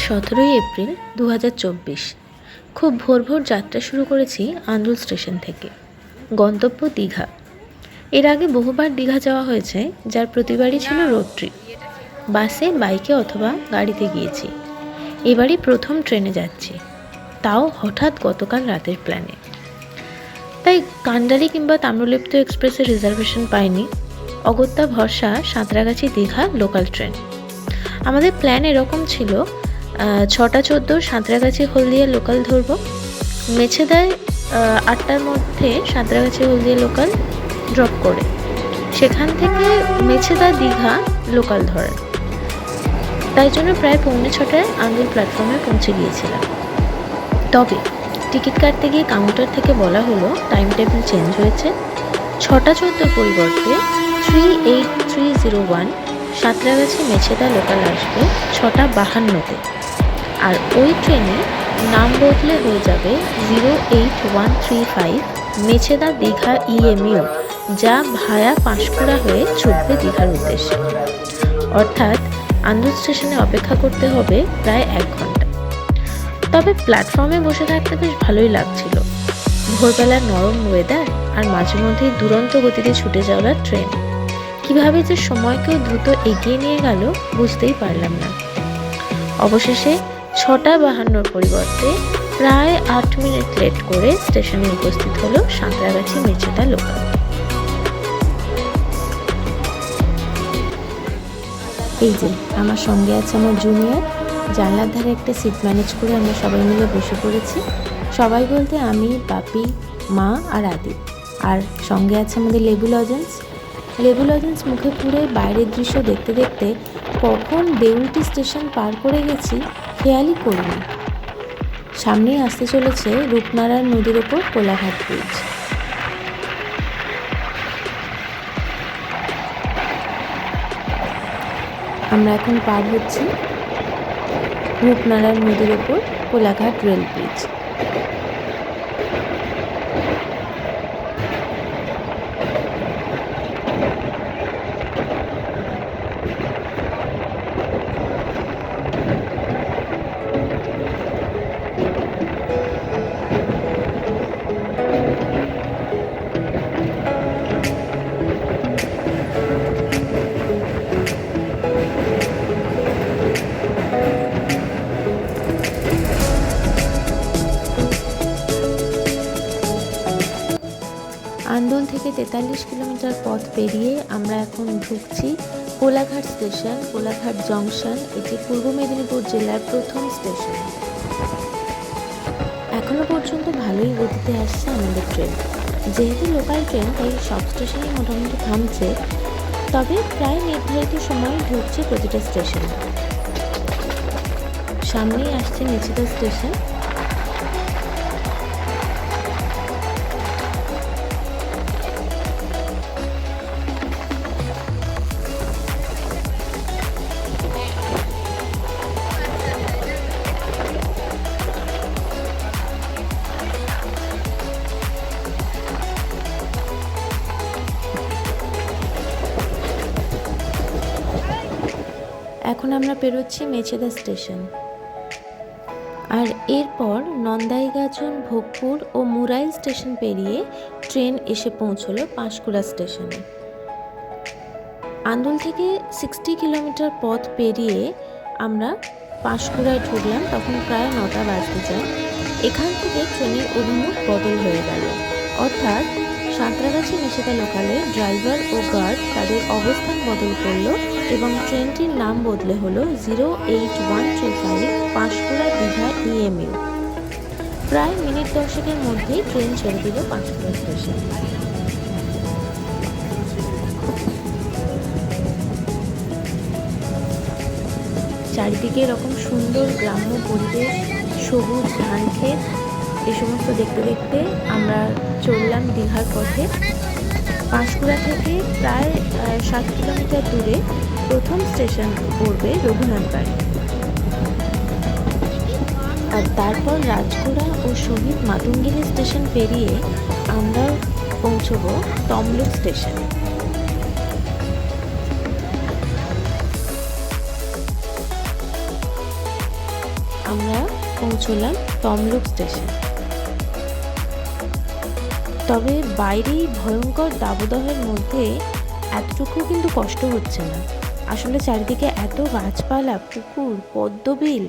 17ই April 2024। খুব ভোর ভোর যাত্রা শুরু করেছি আন্দুল স্টেশন থেকে। গন্তব্য দীঘা। এর আগে বহুবার দীঘা যাওয়া হয়েছে, যার প্রতিবারই ছিল রোড ট্রিপ। বাসে, বাইকে অথবা গাড়িতে গিয়েছি। এবারই প্রথম ট্রেনে যাচ্ছি, তাও হঠাৎ গতকাল রাতের প্ল্যানে। তাই কান্ডারি কিংবা তাম্রলিপ্ত এক্সপ্রেসের রিজার্ভেশন পাইনি। অগত্যা ভরসা সাঁতরাগাছি দীঘা লোকাল ট্রেন। আমাদের প্ল্যান এরকম ছিল, 6:14 সাঁতরাগাছি হলদিয়া লোকাল ধরবো, মেছেদায় 8টার মধ্যে সাঁতরাগাছি হলদিয়া লোকাল ড্রপ করে সেখান থেকে মেছেদা দীঘা লোকাল ধরা। তাই জন্য প্রায় 6:45 আন্দুল প্ল্যাটফর্মে পৌঁছে গিয়েছিলাম। তবে টিকিট কাটতে গিয়ে কাউন্টার থেকে বলা হলো টাইম টেবিল চেঞ্জ হয়েছে। 6:14 পরিবর্তে 38301 সাঁতরাগাছি মেছেদা লোকাল আসবে 6:52-তে। আর ওই ট্রেনে নাম বদলে হয়ে যাবে 08135 মেছেদা দীঘা EMU, যা ভায়া পাঁশকুড়া হয়ে ছুটবে দীঘার উদ্দেশ্যে। অর্থাৎ আন্দুল স্টেশনে অপেক্ষা করতে হবে প্রায় 1 ঘন্টা। তবে প্ল্যাটফর্মে বসে থাকতে বেশ ভালোই লাগছিল। ভোরবেলার নরম ওয়েদার আর মাঝে মধ্যেই দুরন্ত গতিতে ছুটে যাওয়ার ট্রেন কিভাবে যে সময়কেও দ্রুত এগিয়ে নিয়ে গেল বুঝতেই পারলাম না। অবশেষে 6:52 পরিবর্তে প্রায় 8 মিনিট লেট করে স্টেশনে উপস্থিত হলো সাঁতরাগাছি মেছেদা লোকাল। এই যে আমার সঙ্গে আছে আমার জুনিয়র। জানলার ধারে একটা সিট ম্যানেজ করে আমরা সবাই মিলে বসে পড়েছি। সবাই বলতে আমি, বাপি, মা আর আদি। আর সঙ্গে আছে আমাদের লেবু লজেন্স মুখে পুরে বাইরের দৃশ্য দেখতে দেখতে কখন দেউলটি স্টেশন পার করে গেছি খেয়ালই করিনি। সামনেই আসতে চলেছে রূপনারায়ণ নদীর ওপর কোলাঘাট ব্রিজ। আমরা এখন পার হচ্ছি রূপনারায়ণ নদীর ওপর কোলাঘাট রেল ব্রিজ। আন্দুল থেকে 43 কিলোমিটার পথ পেরিয়ে আমরা এখন ঢুকছি কোলাঘাট স্টেশন, কোলাঘাট জংশন। এটি পূর্ব মেদিনীপুর জেলার প্রথম স্টেশন। এখনো পর্যন্ত ভালোই গতিতে আসছে আমাদের ট্রেন। যেহেতু লোকাল ট্রেন তাই সব স্টেশনেই মোটামুটি থামছে, তবে প্রায় নির্ধারিত সময় ঢুকছে প্রতিটা স্টেশনে। সামনেই আসছে মেছেদা স্টেশন। এখন আমরা পেরোচ্ছি মেছেদা স্টেশন। আর এরপর নন্দাইগাজন, ভোগপুর ও মুরাইল স্টেশন পেরিয়ে ট্রেন এসে পৌঁছলো পাঁশকুড়া স্টেশনে। আন্দুল থেকে 60 কিলোমিটার পথ পেরিয়ে আমরা পাঁশকুড়ায় ঢুকলাম, তখন প্রায় 9টা বাজতে যায়। এখান থেকে ট্রেনের অভিমুখ বদল হয়ে গেল, অর্থাৎ সাঁতরাগাছি মেছেদা লোকালে ড্রাইভার ও গার্ড তাদের অবস্থান বদল করলো এবং ট্রেনটির নাম বদলে হলো 08135 পাঁশকুড়া দীঘা EMU। প্রায় মিনিট 10-এর মধ্যেই ট্রেন ছেড়ে দিল পাঁশকুড়া স্টেশন। চারিদিকে এরকম সুন্দর গ্রাম্য পরিবেশ, সবুজ ধান ক্ষেত, এ সমস্ত দেখতে দেখতে আমরা চললাম দীঘার পথে। পাঁশকুড়া থেকে প্রায় 7 কিলোমিটার দূরে প্রথম স্টেশন পড়বে রঘুনাথবাড়ি। আর তারপর রাজপুরা ও শহীদ মাতঙ্গিনী স্টেশন পেরিয়ে আমরা পৌঁছব তমলুক স্টেশনে। আমরা পৌঁছলাম তমলুক স্টেশন। তবে বাইরেই ভয়ঙ্কর দাবদাহের মধ্যে এতটুকু কিন্তু কষ্ট হচ্ছে না। আসলে চারিদিকে এত গাছপালা, পুকুর, পদ্মবিল,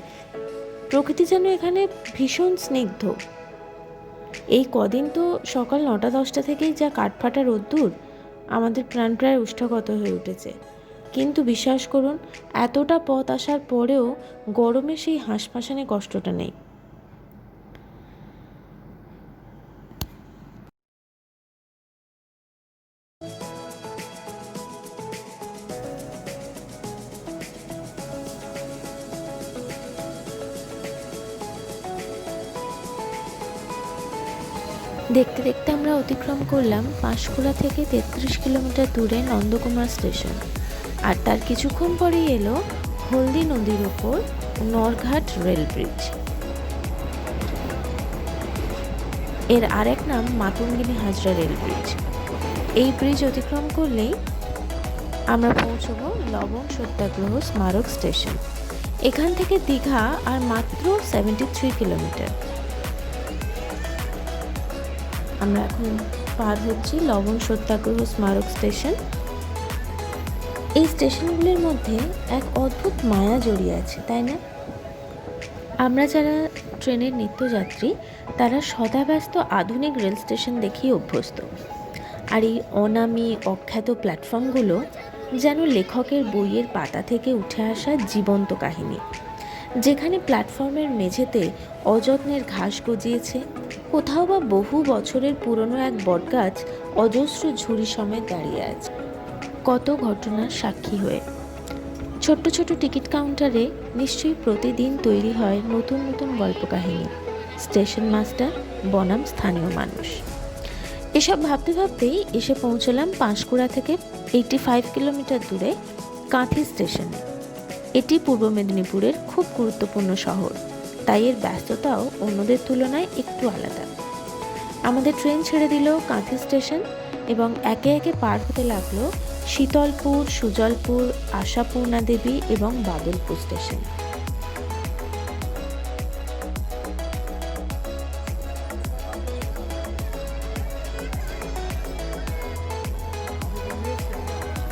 প্রকৃতি যেন এখানে ভীষণ স্নিগ্ধ। এই কদিন তো সকাল 9টা-10টা থেকেই যা কাঠফাটা রোদ্দুর, আমাদের প্রাণ প্রায় ওষ্ঠাগত হয়ে উঠেছে। কিন্তু বিশ্বাস করুন, এতটা পথ আসার পরেও গরমে সেই হাঁসফাঁসানে কষ্টটা নেই। দেখতে দেখতে আমরা অতিক্রম করলাম পাঁশকুড়া থেকে 33 কিলোমিটার দূরে নন্দকুমার স্টেশন। আর তার কিছুক্ষণ পরেই এলো হলদি নদীর ওপর নরঘাট রেল ব্রিজ। এর আরেক নাম মাতঙ্গিনী হাজরা রেল ব্রিজ। এই ব্রিজ অতিক্রম করলেই আমরা পৌঁছবো লবণ সত্যাগ্রহ স্মারক স্টেশন। এখান থেকে দীঘা আর মাত্র 73 কিলোমিটার। আমরা এখন পার হচ্ছি লবণ সত্যাগ্রহ স্মারক স্টেশন। এই স্টেশনগুলির মধ্যে এক অদ্ভুত মায়া জড়িয়ে আছে, তাই না? আমরা যারা ট্রেনের নিত্যযাত্রী তারা সদাব্যস্ত আধুনিক রেল স্টেশন দেখেই অভ্যস্ত। আর এই অনামী অখ্যাত প্ল্যাটফর্মগুলো যেন লেখকের বইয়ের পাতা থেকে উঠে আসা জীবন্ত কাহিনী, যেখানে প্ল্যাটফর্মের মেঝেতে অযত্নের ঘাস গজিয়েছে, কোথাও বা বহু বছরের পুরনো এক বটগাছ অজস্র ঝুড়ি সমেত দাঁড়িয়ে আছে কত ঘটনার সাক্ষী হয়ে। ছোট্ট ছোট টিকিট কাউন্টারে নিশ্চয়ই প্রতিদিন তৈরি হয় নতুন নতুন গল্প কাহিনী। স্টেশন মাস্টার বনাম স্থানীয় মানুষ, এসব ভাবতে ভাবতেই এসে পৌঁছলাম পাঁশকুড়া থেকে 85 কিলোমিটার দূরে কাঁথি স্টেশনে। এটি পূর্ব মেদিনীপুরের খুব গুরুত্বপূর্ণ শহর, তাই এর ব্যস্ততাও অন্যদের তুলনায় একটু আলাদা। আমাদের ট্রেন ছেড়ে দিল কাঁথি স্টেশন এবং একে একে পার হতে লাগলো শীতলপুর, সুজলপুর, আশাপূর্ণা দেবী এবং বাদলপুর স্টেশন।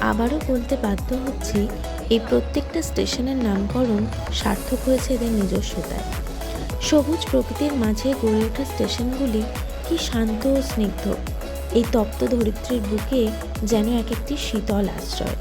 আবারও বলতে বাধ্য হচ্ছি, এই প্রত্যেকটা স্টেশনের নামকরণ সার্থক হয়েছে এদের নিজস্বতায়। সবুজ প্রকৃতির মাঝে গড়ে ওঠা স্টেশনগুলি কি শান্ত ও স্নিগ্ধ, এই তপ্ত ধরিত্রীর বুকে যেন এক একটি শীতল আশ্রয়।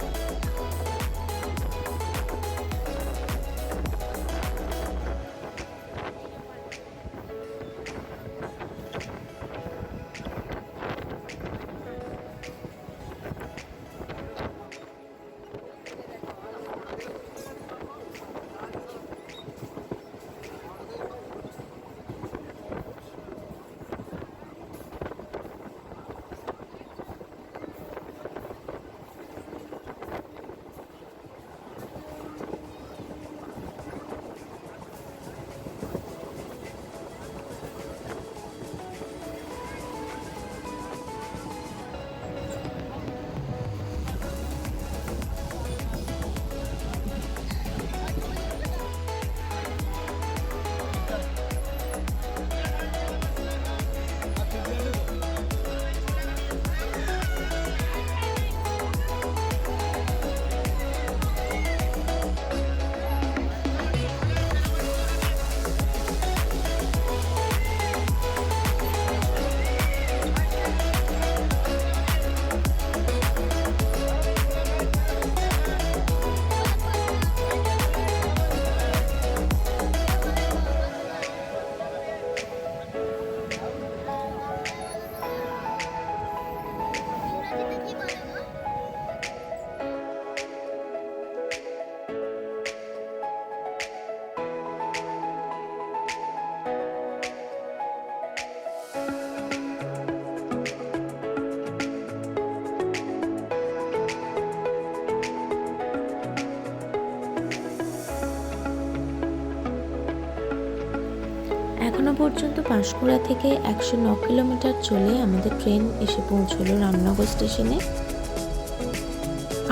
এখনো পর্যন্ত পাঁশকুড়া থেকে 109 কিলোমিটার চলে আমাদের ট্রেন এসে পৌঁছলো রামনগর স্টেশনে।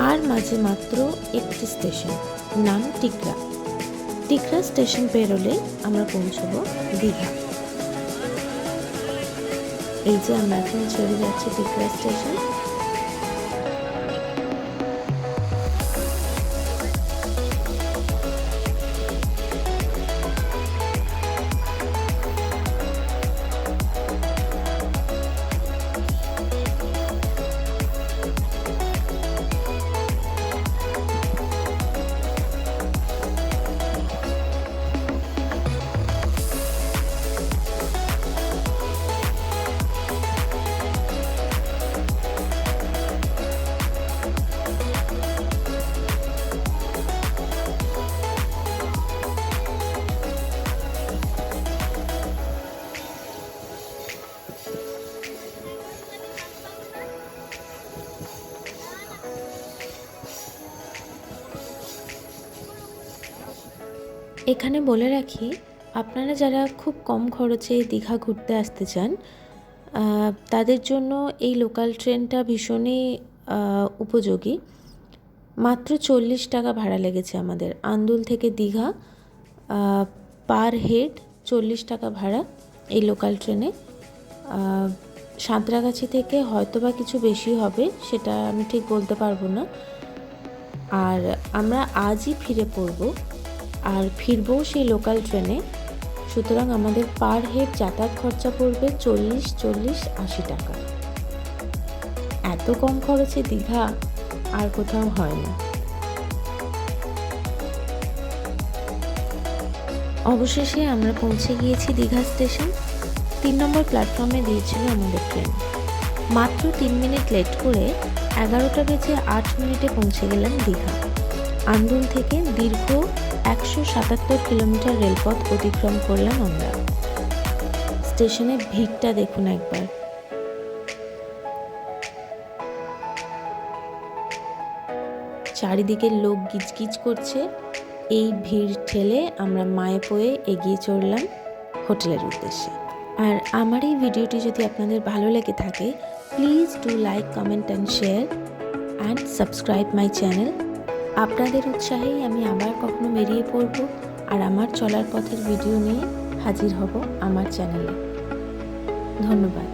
আর মাঝে মাত্র একটি স্টেশন, নাম টিকরা। টিকরা স্টেশন পেরোলে আমরা পৌঁছবো দীঘা। এই যে আমরা এখন চলে যাচ্ছি টিকরা স্টেশন। এখানে বলে রাখি, আপনারা যারা খুব কম খরচে দীঘা ঘুরতে আসতে চান তাদের জন্য এই লোকাল ট্রেনটা ভীষণই উপযোগী। মাত্র 40 টাকা ভাড়া লেগেছে আমাদের আন্দুল থেকে দীঘা, পার হেড 40 টাকা ভাড়া এই লোকাল ট্রেনে। সাঁতরাগাছি থেকে হয়তো বা কিছু বেশি হবে, সেটা আমি ঠিক বলতে পারবো না। আর আমরা আজই ফিরে পড়বো আর ফিরবো সেই লোকাল ট্রেনে, সুতরাং আমাদের পার হেড যাতায়াত খরচা পড়বে 40-80 টাকা। এত কম খরচে দীঘা আর কোথাও হয় না। অবশেষে আমরা পৌঁছে গিয়েছি দীঘা স্টেশন। 3 নম্বর প্ল্যাটফর্মে দিয়েছিল আমাদের ট্রেন। মাত্র 3 মিনিট লেট করে 11টা বেজে 8 মিনিটে পৌঁছে গেলাম দীঘা। আন্দুল থেকে দীর্ঘ 177 কিলোমিটার রেলপথ অতিক্রম করলাম আমরা। স্টেশনের ভিড়টা দেখুন একবার। চারিদিকে লোক গিজগিজ করছে। এই ভিড় ঠেলে আমরা মায়ে পয়ে এগিয়ে চললাম হোটেলের উদ্দেশ্যে। আর আমার এই ভিডিওটি যদি আপনাদের ভালো লেগে থাকে, please do like, comment and share and subscribe my channel. আপনাদের উৎসাহেই আমি আবার কখনো বেরিয়ে পড়ব আর আমার চলার পথের ভিডিও নিয়ে হাজির হব আমার চ্যানেলে। ধন্যবাদ।